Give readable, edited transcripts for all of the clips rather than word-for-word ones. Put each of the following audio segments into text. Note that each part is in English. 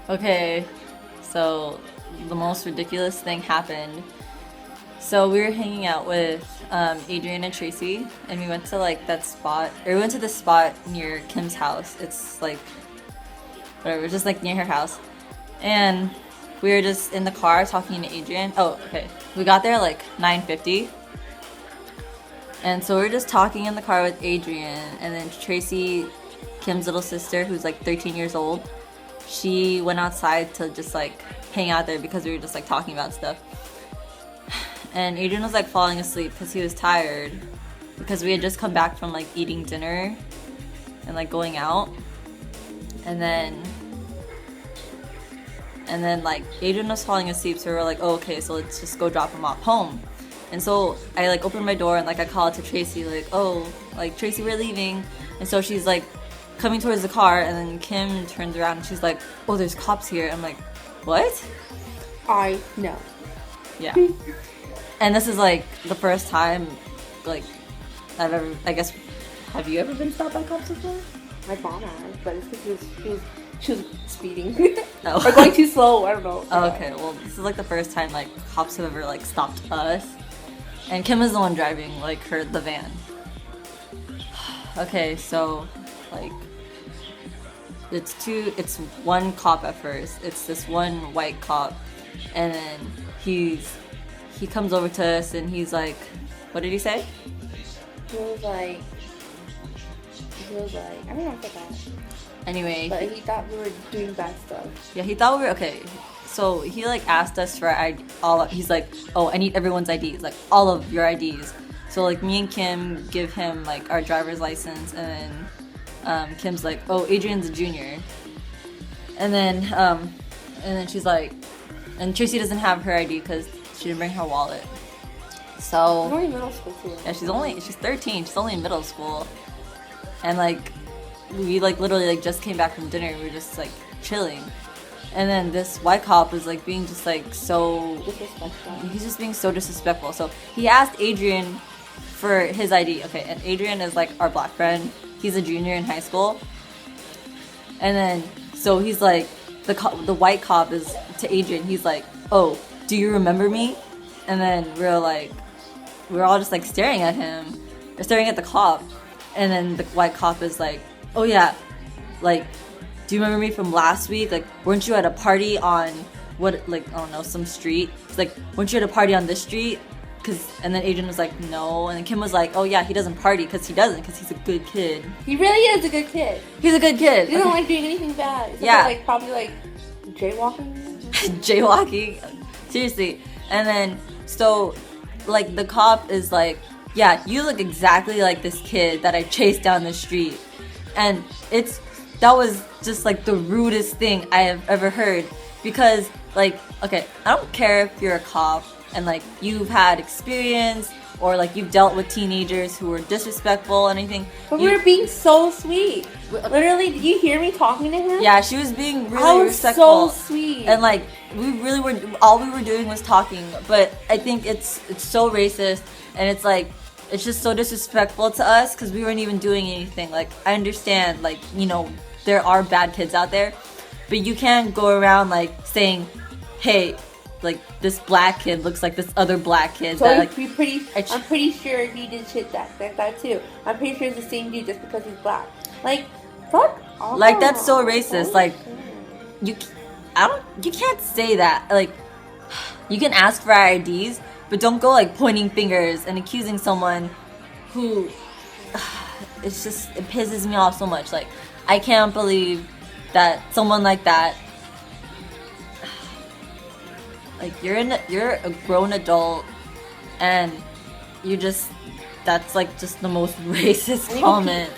Okay, so the most ridiculous thing happened. So we were hanging out with Adrian and Tracy, and we went to like that spot, or we went to this spot near Kim's house. It's like, whatever, just like near her house. And we were just in the car talking to Adrian. Oh, okay. We got there like 9:50. And so we were just talking in the car with Adrian, and then Tracy, Kim's little sister, who's like 13 years old, she went outside to just like hang out there because we were just like talking about stuff. And Adrian was like falling asleep because he was tired because we had just come back from like eating dinner and like going out. And then like Adrian was falling asleep, so we were like, oh, okay, so let's just go drop him off home. And so I like opened my door and like I called to Tracy like, oh, like Tracy, we're leaving. And so she's like coming towards the car, and then Kim turns around and she's like, oh, there's cops here. I'm like, what? I know. Yeah. And this is like the first time like I've ever, I guess, have you ever been stopped by cops before? My mom has, but it's because she was speeding. Oh. Or going too slow, I don't know. Oh, okay, well this is like the first time like cops have ever like stopped us. And Kim is the one driving like the van. Okay, so like it's one cop at first. It's this one white cop, and then he comes over to us and he's like, what did he say? He was like, I don't know what that. Anyway, But he thought we were doing bad stuff. yeah, he thought we were okay. So he like asked us for he's like, oh, I need everyone's IDs, like all of your IDs. So like me and Kim give him like our driver's license, and then Kim's like, oh, Adrian's a junior. And then she's like, and Tracy doesn't have her ID because she didn't bring her wallet. So She's only middle school too. yeah, she's 13. She's only in middle school. And like we like literally like just came back from dinner. We were just like chilling. And then this white cop was like being just like so Disrespectful. he's just being so disrespectful. So he asked Adrian for his ID. Okay, and Adrian is like our black friend. He's a junior in high school. And then so he's like the white cop is to Adrian. He's like, "Oh, do you remember me?" And then we're all just like staring at him, or staring at the cop. And then the white cop is like, "Oh yeah, like, do you remember me from last week? Like, weren't you at a party on what, like, I don't know, some street? It's like, weren't you at a party on this street?" And then Adrian was like, "No." And then Kim was like, "Oh yeah, he doesn't party because he's a good kid." He really is a good kid. He's a good kid. He doesn't like doing anything bad. Except Yeah. for, like probably like jaywalking. Jaywalking. Seriously. And then, so, like, the cop is like, "Yeah, you look exactly like this kid that I chased down the street." And that was just like the rudest thing I have ever heard. Because, like, okay, I don't care if you're a cop and like you've had experience or like you've dealt with teenagers who were disrespectful or anything. But we were being so sweet. Literally, did you hear me talking to him? Yeah, she was being really I was respectful. so sweet. And like all we were doing was talking. But I think it's so racist, and it's like it's just so disrespectful to us because we weren't even doing anything. Like, I understand, like, you know, there are bad kids out there, but you can't go around like saying, "Hey, like this black kid looks like this other black kid." So that, I'm like, pretty sure he did shit that too. I'm pretty sure it's the same dude just because he's black. Like, fuck off. like that's so racist. Like, you can't say that. Like, you can ask for our IDs, but don't go like pointing fingers and accusing someone who it pisses me off so much. Like, I can't believe that someone like that, like, you're a grown adult and that's like just the most racist comment.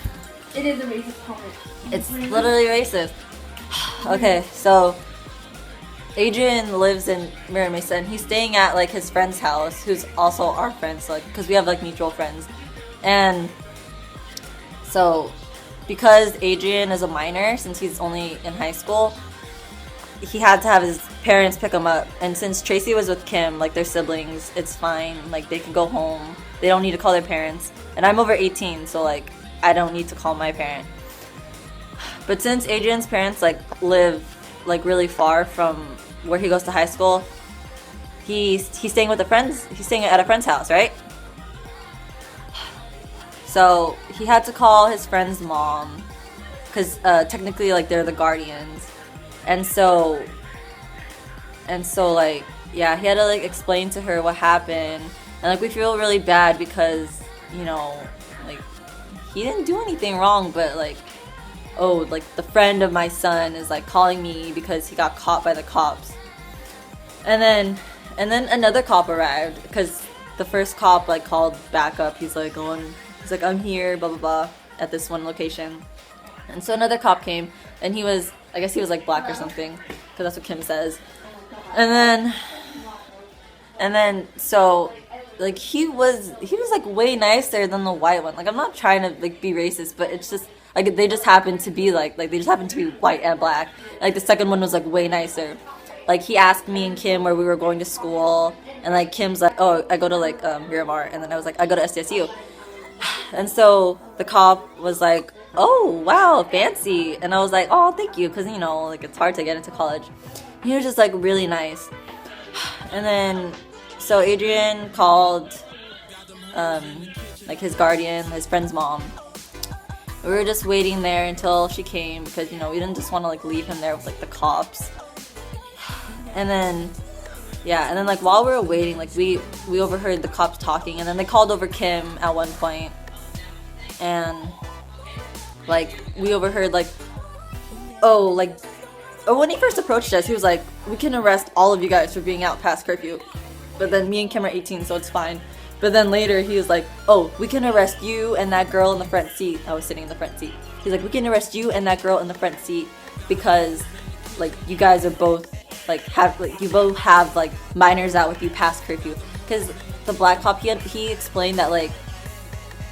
It is a racist comment. It's literally racist. Okay, so Adrian lives in Mira Mesa, and he's staying at like his friend's house, who's also our friends, like, because we have like mutual friends. And so because Adrian is a minor, since he's only in high school, he had to have his parents pick him up. And since Tracy was with Kim, like, they're siblings, it's fine. Like, they can go home. They don't need to call their parents. And I'm over 18, so like I don't need to call my parent. But since Adrian's parents like live like really far from where he goes to high school. He's staying with a friend's. He's staying at a friend's house, right? So he had to call his friend's mom because technically, like, they're the guardians, and so like, yeah, he had to like explain to her what happened, and like we feel really bad because, you know, like, he didn't do anything wrong, but like, oh, like the friend of my son is like calling me because he got caught by the cops, and then another cop arrived because the first cop like called back up. He's like, I'm here, blah blah blah, at this one location, and so another cop came, and I guess he was like black or something, because that's what Kim says, and then so like he was like way nicer than the white one. Like, I'm not trying to like be racist, but it's just like they just happen to be like they just happen to be white and black. Like the second one was like way nicer. Like he asked me and Kim where we were going to school, and like Kim's like, oh, I go to like Miramar, and then I was like, I go to SDSU. And so the cop was like, oh wow, fancy, and I was like, oh, thank you, because, you know, like it's hard to get into college. He was just like really nice. And then so Adrian called like his guardian, his friend's mom. We were just waiting there until she came because, you know, we didn't just want to like leave him there with like the cops. And then like while we were waiting, like we overheard the cops talking, and then they called over Kim at one point, and like we overheard like, when he first approached us, he was like, we can arrest all of you guys for being out past curfew, but then me and Kim are 18, so it's fine. But then later he was like, oh, we can arrest you and that girl in the front seat. I was sitting in the front seat. He's like, we can arrest you and that girl in the front seat because like you guys are both you both have like minors out with you past curfew. Because the black cop, he explained that like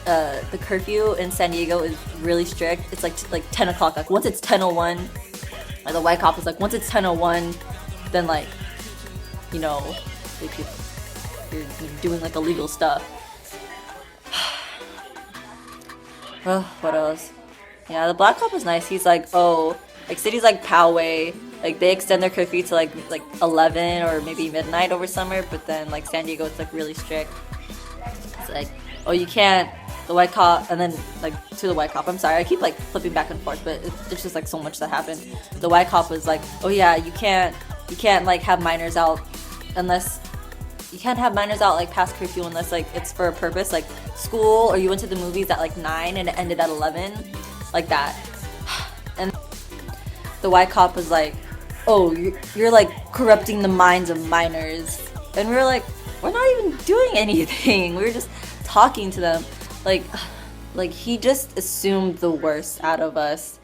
the curfew in San Diego is really strict. It's like 10 o'clock. Like once it's 10:01, like the white cop was like, once it's 10:01, then like, you know, like you're doing like illegal stuff. Oh, what else? Yeah, the black cop was nice. He's like, oh, like cities like Poway, like they extend their curfew to like 11 or maybe midnight over summer, but then like San Diego, it's like really strict. It's like, oh, you can't. The white cop, and then like to the white cop, I'm sorry, I keep like flipping back and forth, but there's just like so much that happened. The white cop was like, oh yeah, you can't like have minors out unless you can't have minors out like past curfew unless like it's for a purpose, like school, or you went to the movies at like 9 and it ended at 11, like that. And the white cop was like, oh, you're like corrupting the minds of minors. And we were like, we're not even doing anything, we were just talking to them. Like he just assumed the worst out of us.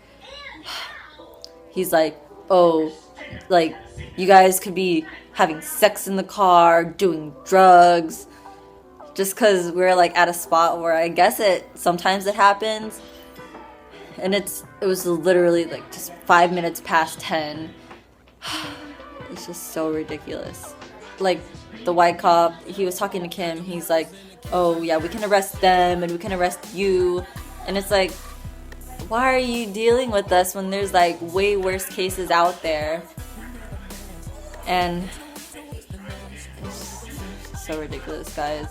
He's like, oh, like you guys could be having sex in the car, doing drugs, just because we're like at a spot where I guess sometimes it happens, and it was literally like just 5 minutes past 10. It's just so ridiculous. Like the white cop, he was talking to Kim, he's like, oh yeah, we can arrest them and we can arrest you, and it's like, why are you dealing with us when there's like way worse cases out there? And it's so ridiculous, guys.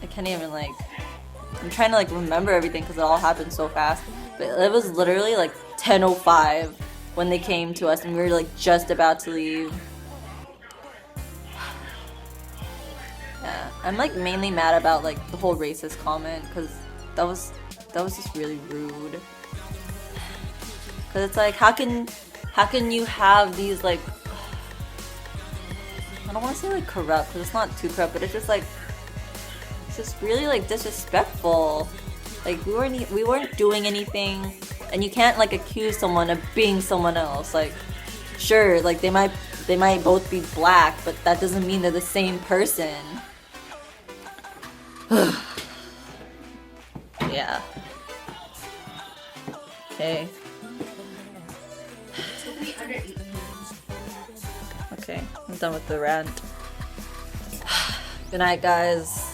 I can't even like, I'm trying to like remember everything because it all happened so fast, but it was literally like 10:05 when they came to us and we were like just about to leave. Yeah, I'm like mainly mad about like the whole racist comment because that was just really rude. Because it's like, how can you have these like, I don't want to say like corrupt because it's not too corrupt, but it's just really like disrespectful. Like we weren't doing anything, and you can't like accuse someone of being someone else. Like sure, like they might both be black, but that doesn't mean they're the same person. Yeah. Okay. Okay, I'm done with the rant. Good night, guys.